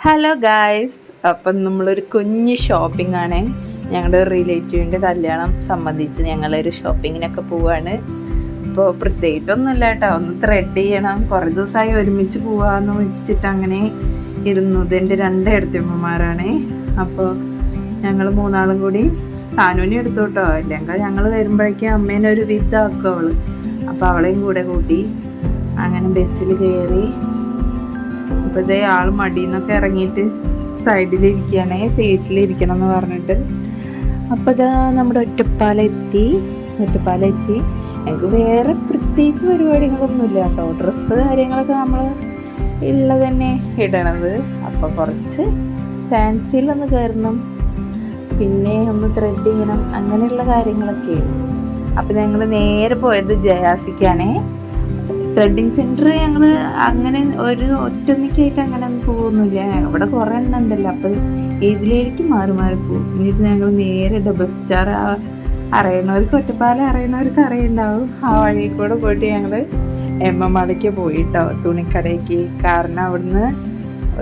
Hello guys, അപ്പം നമ്മളൊരു കുഞ്ഞ് ഷോപ്പിംഗ് ആണ്. ഞങ്ങളുടെ റിലേറ്റീവിൻ്റെ കല്യാണം സംബന്ധിച്ച് ഞങ്ങളൊരു ഷോപ്പിങ്ങിനൊക്കെ പോവാണ്. ഇപ്പോൾ പ്രത്യേകിച്ചൊന്നുമില്ല കേട്ടോ, ഒന്ന് ത്രെഡ് ചെയ്യണം. കുറേ ദിവസമായി ഒരുമിച്ച് പോവാമെന്ന് വെച്ചിട്ട് അങ്ങനെ ഇരുന്നു. ഇതെൻ്റെ രണ്ട് ഏടത്തിയമ്മമാരാണ്. അപ്പോൾ ഞങ്ങൾ മൂന്നാളും കൂടി സാനുവിനെ എടുത്തു കേട്ടോ. അല്ലെങ്കിൽ ഞങ്ങൾ വരുമ്പോഴേക്കും അമ്മേനെ ഒരു വിധമാക്കും അവൾ. അപ്പോൾ അവളെയും കൂടെ കൂട്ടി അങ്ങനെ ബസ്സിൽ കയറി. അപ്പോൾ ഇതേ ആൾ മടിയിൽ നിന്നൊക്കെ ഇറങ്ങിയിട്ട് സൈഡിലിരിക്കുകയാണേ, സീറ്റിലിരിക്കണം എന്ന് പറഞ്ഞിട്ട്. അപ്പോൾ ഇതാ നമ്മുടെ ഒറ്റപ്പാലെത്തി. ഞങ്ങൾക്ക് വേറെ പ്രത്യേകിച്ച് പരിപാടികളൊന്നുമില്ല കേട്ടോ. ഡ്രസ്സ് കാര്യങ്ങളൊക്കെ നമ്മൾ ഉള്ളത് തന്നെ ഇടണത്. അപ്പോൾ കുറച്ച് ഫാൻസിയിലൊന്ന് കയറണം, പിന്നെ ഒന്ന് ത്രെഡ് ചെയ്യണം, അങ്ങനെയുള്ള കാര്യങ്ങളൊക്കെയാണ്. അപ്പോൾ ഞങ്ങൾ നേരെ പോയത് ജയാസിക്കാണേ. ത്രെഡിങ് സെൻറ്റർ ഞങ്ങൾ അങ്ങനെ ഒരു ഒറ്റൊന്നിക്കായിട്ട് അങ്ങനെ ഒന്നും പോകുന്നില്ല. അവിടെ കുറേ എണ്ണം ഉണ്ടല്ലോ. അപ്പോൾ ഇതിലേക്ക് മാറി പോകും. എന്നിട്ട് ഞങ്ങൾ നേരെ ഡബിൾ സ്റ്റാർ അറിയണവർക്ക്, ഒറ്റപ്പാലം അറിയണവർക്ക് അറിയുണ്ടാവും, ആ വഴി കൂടെ പോയിട്ട് ഞങ്ങൾ എമ്മമാടേക്ക് പോയിട്ടോ, തുണിക്കടയ്ക്ക്. കാരണം അവിടുന്ന്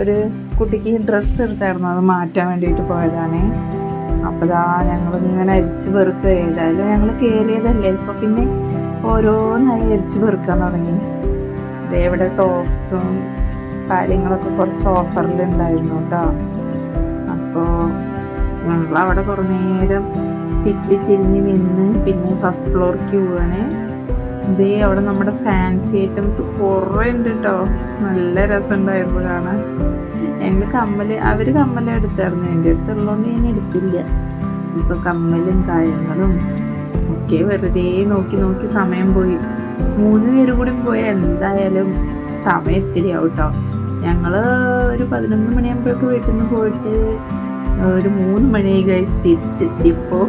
ഒരു കുട്ടിക്ക് ഡ്രസ്സ് എടുത്തായിരുന്നു, അത് മാറ്റാൻ വേണ്ടിയിട്ട് പോയതാണ്. അപ്പോൾ ഞങ്ങളിങ്ങനെ അരിച്ച് പെറുക്കുക. ഏതായാലും ഞങ്ങൾ കയറിയതല്ലേ, ഇപ്പോൾ പിന്നെ ഓരോന്നായി അരിച്ച് പെറുക്കാൻ തുടങ്ങി. ഇവിടെ ടോപ്സും കാര്യങ്ങളൊക്കെ കുറച്ച് ഓഫറിലുണ്ടായിരുന്നു കേട്ടോ. അപ്പോൾ ഞങ്ങളവിടെ കുറേ നേരം തിരിഞ്ഞ് നിന്ന് പിന്നെ ഫസ്റ്റ് ഫ്ലോറിലേക്ക് പോവാണ്. ഇതേ അവിടെ നമ്മുടെ ഫാൻസി ഐറ്റംസ് കുറേ ഉണ്ട് കേട്ടോ. നല്ല രസമുണ്ടായിരുന്നു കാണാൻ. അവർ കമ്മലെടുത്തായിരുന്നു, എൻ്റെ അടുത്തുള്ളതുകൊണ്ട് ഞാൻ എടുത്തില്ല. ഇപ്പോൾ കമ്മലും കാര്യങ്ങളും ഒക്കെ വെറുതെ നോക്കി സമയം പോയി. 3 പേര് കൂടി പോയാൽ എന്തായാലും സമയം ഇത്തിരിയാവും കേട്ടോ. ഞങ്ങൾ ഒരു 11 മണിയാകുമ്പോഴേക്ക് വീട്ടിൽ നിന്ന് പോയിട്ട് ഒരു 3 മണിയായി തിരിച്ചെത്തിയപ്പോൾ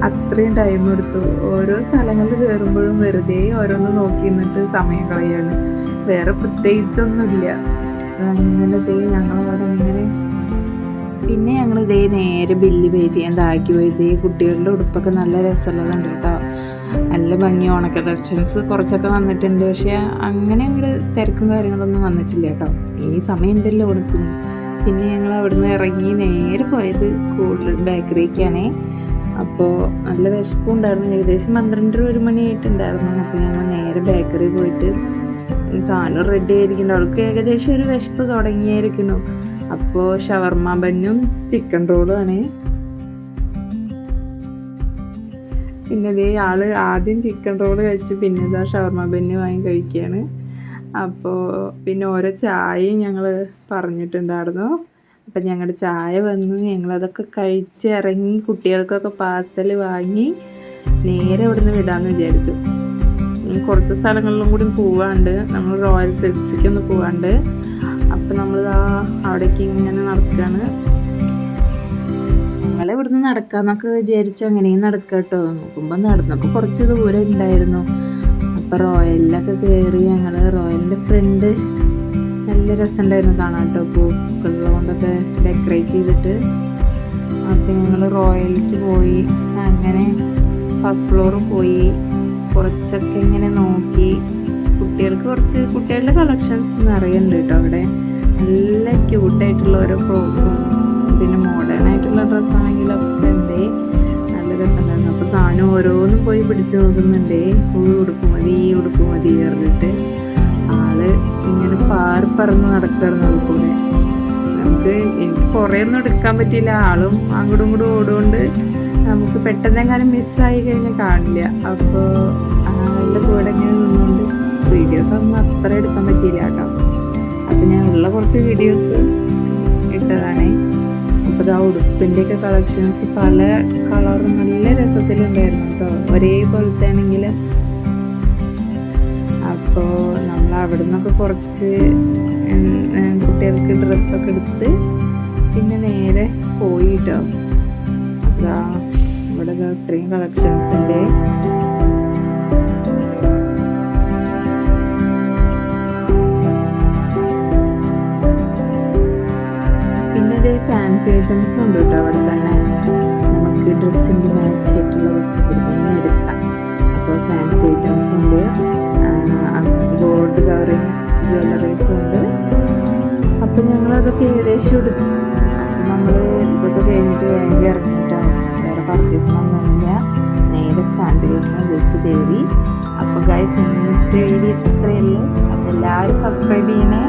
അത്രയും ടൈം എടുത്തു. ഓരോ സ്ഥലങ്ങളിൽ കയറുമ്പോഴും വെറുതെ ഓരോന്ന് നോക്കി നിന്നിട്ട് സമയം കളയാണ്. വേറെ പ്രത്യേകിച്ചൊന്നുമില്ല. അങ്ങനെ ഞങ്ങളവിടെ അങ്ങനെ പിന്നെ ഞങ്ങൾ നേരെ ബില്ല് പേ ചെയ്യാൻ താഴേക്ക് പോയി. കുട്ടികളുടെ ഉടുപ്പൊക്കെ നല്ല രസമുള്ളതുണ്ട് കേട്ടോ. നല്ല ഭംഗി. ഓണ കളക്ഷൻസ് കുറച്ചൊക്കെ വന്നിട്ടുണ്ട്, പക്ഷേ അങ്ങനെ അങ്ങോട്ട് തിരക്കും കാര്യങ്ങളൊന്നും വന്നിട്ടില്ല കേട്ടോ. ഈ സമയം ഉണ്ടല്ലോ ഓണത്തിന്. പിന്നെ ഞങ്ങൾ അവിടുന്ന് ഇറങ്ങി നേരെ പോയത് കൂടുതൽ ബേക്കറിക്കാണേ. അപ്പോൾ നല്ല വിശപ്പുണ്ടായിരുന്നു. ഏകദേശം 12-1 മണിയായിട്ടുണ്ടായിരുന്നു. അപ്പോൾ ഞങ്ങൾ നേരെ ബേക്കറി പോയിട്ട് സാധനം റെഡി ആയിരിക്കുന്നു. അവൾക്ക് ഏകദേശം ഒരു വിശപ്പ് തുടങ്ങിയായിരിക്കുന്നു. അപ്പോൾ ഷവർമ ബന്നും ചിക്കൻ റോളും ആണ്. പിന്നെ ഇതേ ആള് ആദ്യം ചിക്കൻ റോള് കഴിച്ചു, പിന്നെ ഇതാ ഷവർമ ബന്ന് വാങ്ങി കഴിക്കുകയാണ്. അപ്പോൾ പിന്നെ ഓരോ ചായയും ഞങ്ങൾ പറഞ്ഞിട്ടുണ്ടായിരുന്നു. അപ്പം ഞങ്ങളുടെ ചായ വന്നു. ഞങ്ങളതൊക്കെ കഴിച്ച് ഇറങ്ങി കുട്ടികൾക്കൊക്കെ പാർസൽ വാങ്ങി നേരെ ഇവിടുന്ന് വിടാമെന്ന് വിചാരിച്ചു. കുറച്ച് സ്ഥലങ്ങളിലും കൂടി പോവാണ്ട്, നമ്മൾ റോയൽ സിൽക്സിലേക്ക് ഒന്ന് പോവാണ്ട്. അപ്പം നമ്മൾ അവിടേക്ക് ഇങ്ങനെ നടക്കുകയാണ്. ഞങ്ങളിവിടുന്ന് നടക്കാമെന്നൊക്കെ വിചാരിച്ചു അങ്ങനെയും നടക്കാം കേട്ടോ. നോക്കുമ്പോൾ നടന്നപ്പോൾ കുറച്ച് ദൂരം ഉണ്ടായിരുന്നു. അപ്പോൾ റോയലിലൊക്കെ കയറി. ഞങ്ങൾ റോയലിൻ്റെ ഫ്രണ്ട് നല്ല രസമുണ്ടായിരുന്നു കാണാൻ കേട്ടോ. പൂക്കൾ കൊണ്ടൊക്കെ ഡെക്കറേറ്റ് ചെയ്തിട്ട്. അപ്പോൾ ഞങ്ങൾ റോയലിലേക്ക് പോയി. അങ്ങനെ ഫസ്റ്റ് ഫ്ലോർ പോയി കുറച്ചൊക്കെ ഇങ്ങനെ നോക്കി. കുട്ടികളുടെ കളക്ഷൻസ് നിറയുന്നുണ്ട് കേട്ടോ അവിടെ. നല്ല ക്യൂട്ടായിട്ടുള്ള ഓരോ ഫ്രോക്കും പിന്നെ മോഡേൺ ആയിട്ടുള്ള ഡ്രസ്സാണെങ്കിലൊക്കെ ഉണ്ട്. നല്ല രസമുണ്ടായിരുന്നു. അപ്പോൾ സാധനം ഓരോന്നും പോയി പിടിച്ച് നോക്കുന്നുണ്ട്. ഉടുപ്പ് മതി പറഞ്ഞിട്ട് ആള് ഇങ്ങനെ പറന്ന് നടക്കായിരുന്നു അതുപോലെ. എനിക്ക് കുറേ ഒന്നും എടുക്കാൻ പറ്റിയില്ല. ആളും അങ്ങോട്ടും ഇങ്ങോട്ടും ഓടുകൊണ്ട് നമുക്ക് പെട്ടെന്നെങ്ങാനും മിസ്സായി കഴിഞ്ഞാൽ കാണില്ല. അപ്പോൾ ആളുടെ കൂടെ ഇങ്ങനെ നിന്നുകൊണ്ട് വീഡിയോസൊന്നും അത്ര എടുക്കാൻ പറ്റിയില്ല കേട്ടോ. അപ്പം ഞാൻ ഉള്ള കുറച്ച് വീഡിയോസ് ഇട്ടതാണ്. അപ്പോൾ ആ ഉടുപ്പിൻ്റെയൊക്കെ കളക്ഷൻസ് പല കളറും നല്ല രസത്തിലുണ്ടായിരുന്നു കേട്ടോ, ഒരേപോലത്തെ ആണെങ്കിൽ. അപ്പോൾ നമ്മൾ അവിടെ നിന്നൊക്കെ കുറച്ച് കുട്ടികൾക്ക് ഡ്രസ്സൊക്കെ എടുത്ത് പിന്നെ നേരെ പോയി കേട്ടോ. അതാ ഇവിടെ ഇത്രയും കളക്ഷൻസ് ഉണ്ട്. ഫാൻസി ഐറ്റംസ് ഉണ്ട് കേട്ടോ അവിടെ തന്നെ. നമുക്ക് ഡ്രസ്സിൻ്റെ മാച്ച് ആയിട്ടുള്ളതൊക്കെ കൊടുക്കുന്ന എടുക്കാം. അപ്പോൾ ഫാൻസി ഐറ്റംസ് ഉണ്ട്, ഗോൾഡ് കവറിങ് ജ്വല്ലറീസ് ഉണ്ട്, അപ്പം ഞങ്ങളതൊക്കെ ഏകദേശം എടുത്തു. അപ്പം നമ്മൾ ഇതൊക്കെ കഴിഞ്ഞിട്ട് വേഗം ഇറങ്ങിയിട്ടാണ്, വേറെ പർച്ചേസിനൊന്നുമില്ല. നേരെ സ്റ്റാൻഡിൽ നിന്ന് ബസ് കയറി. അപ്പോൾ ഗൈസ് ഇന്നത്തെ വീഡിയോ ഇത്രയേ ഉള്ളൂ. അപ്പോൾ എല്ലാവരും സബ്സ്ക്രൈബ് ചെയ്യണേ.